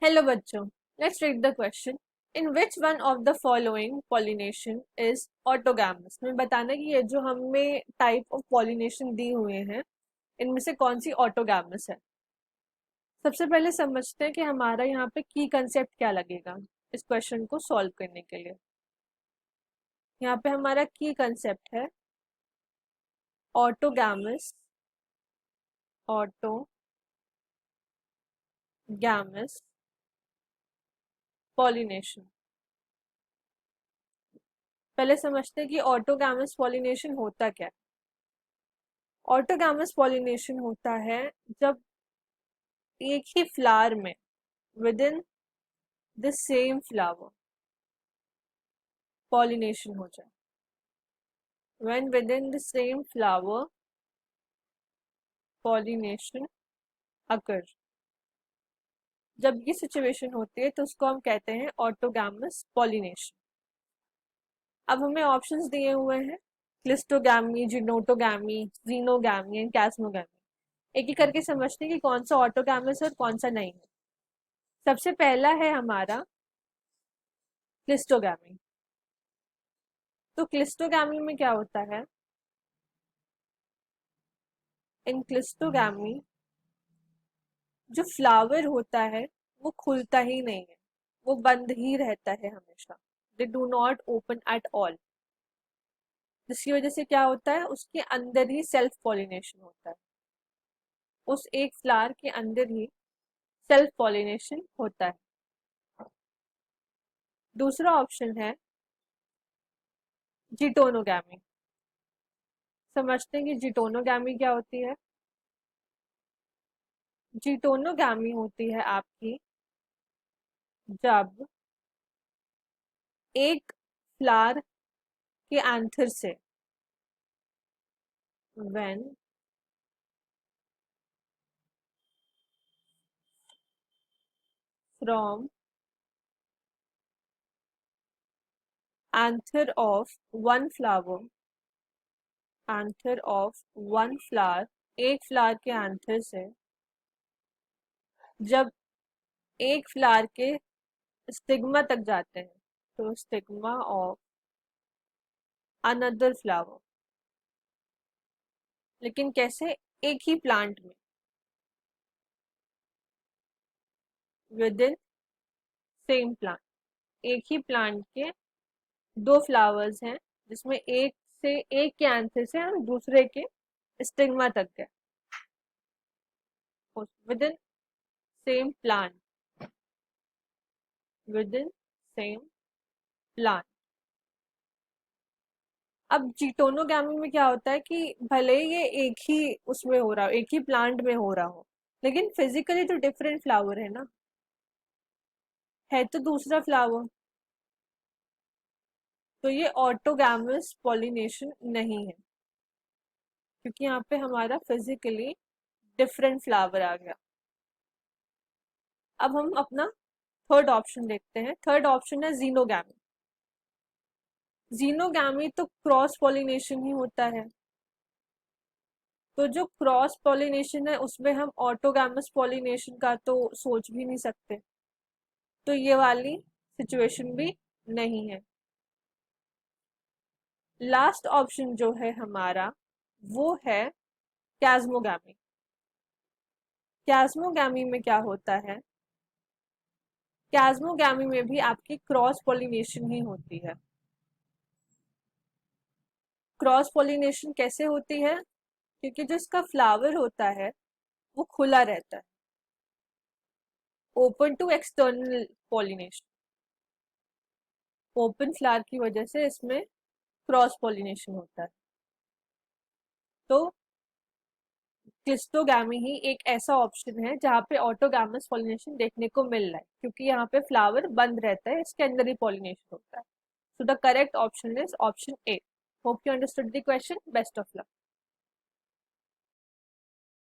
Hello बच्चों, let's read the question. In which one of the following pollination is autogamous. में बताना कि ये जो हमें टाइप ऑफ पॉलिनेशन दी हुए हैं इनमें से कौन सी ऑटोगैमस है। सबसे पहले समझते हैं कि हमारा यहाँ पे की कंसेप्ट क्या लगेगा इस क्वेश्चन को सॉल्व करने के लिए। यहाँ पे हमारा की कंसेप्ट है ऑटोगैमस। ऑटोगैमस पॉलिनेशन। पहले समझते हैं कि ऑटोगैमस पॉलिनेशन होता क्या है। ऑटोगैमस पॉलिनेशन होता है जब एक ही फ्लावर में with in the same flower pollination हो जाए। When with in the same flower pollination occur. जब ये सिचुएशन होती है तो उसको हम कहते हैं ऑटोगैमस पॉलिनेशन। अब हमें ऑप्शंस दिए हुए हैं क्लिस्टोगैमी, जिनोटोगैमी, जीनोगैमी एंड कैस्मोगैमी। एक एक करके समझते हैं कि कौन सा ऑटोगैमस है और कौन सा नहीं है। सबसे पहला है हमारा क्लिस्टोगैमी। तो क्लिस्टोगैमी में क्या होता है, इन क्लिस्टोगैमी जो फ्लावर होता है वो खुलता ही नहीं है, वो बंद ही रहता है हमेशा। They do not open at all. जिसकी वजह से क्या होता है, उसके अंदर ही सेल्फ पॉलिनेशन होता है। उस एक फ्लावर के अंदर ही सेल्फ पॉलिनेशन होता है। दूसरा ऑप्शन है जिटोनोगैमी। समझते हैं कि जिटोनोगैमी क्या होती है। जिटोनोगैमी होती है आपकी जब एक फ्लावर के एंथर से when from anther of one flower, anther of one flower, एक फ्लावर के एंथर से जब एक फ्लावर के स्टिग्मा तक जाते हैं तो स्टिग्मा ऑफ अनदर फ्लावर। लेकिन कैसे, एक ही प्लांट में विद इन सेम प्लांट। एक ही प्लांट के दो फ्लावर्स हैं जिसमें एक से एक के एंथर से हम दूसरे के स्टिग्मा तक गए with in same plant, with in same plant. अब जीटोनोगैमी में क्या होता है कि भले ही ये एक ही उसमें हो रहा हो, एक ही प्लांट में हो रहा हो, लेकिन फिजिकली तो डिफरेंट फ्लावर है ना, है तो दूसरा फ्लावर। तो ये ऑटोगैमस पॉलिनेशन नहीं है, क्योंकि यहाँ पे हमारा फिजिकली डिफरेंट फ्लावर आ गया। अब हम अपना थर्ड ऑप्शन देखते हैं। थर्ड ऑप्शन है जीनोगैमी। जीनोगैमी तो क्रॉस पॉलिनेशन ही होता है। तो जो क्रॉस पॉलिनेशन है उसमें हम ऑटोगैमस पॉलिनेशन का तो सोच भी नहीं सकते। तो ये वाली सिचुएशन भी नहीं है। लास्ट ऑप्शन जो है हमारा वो है कैस्मोगैमी। कैस्मोगैमी में क्या होता है, कैस्मोगैमी में भी आपकी क्रॉस पॉलिनेशन ही होती है। क्रॉस पॉलिनेशन कैसे होती है, क्योंकि जो इसका फ्लावर होता है वो खुला रहता है, open to external pollination. Open flower की वजह से इसमें क्रॉस पॉलिनेशन होता है। तो क्लिस्टोगैमी ही एक ऐसा ऑप्शन है जहाँ पे ऑटोगैमस पॉलिनेशन देखने को मिल रहा है, क्योंकि यहाँ पे फ्लावर बंद रहता है, इसके अंदर ही पॉलिनेशन होता है। So the correct option is option A. Hope you understood the question. Best of luck.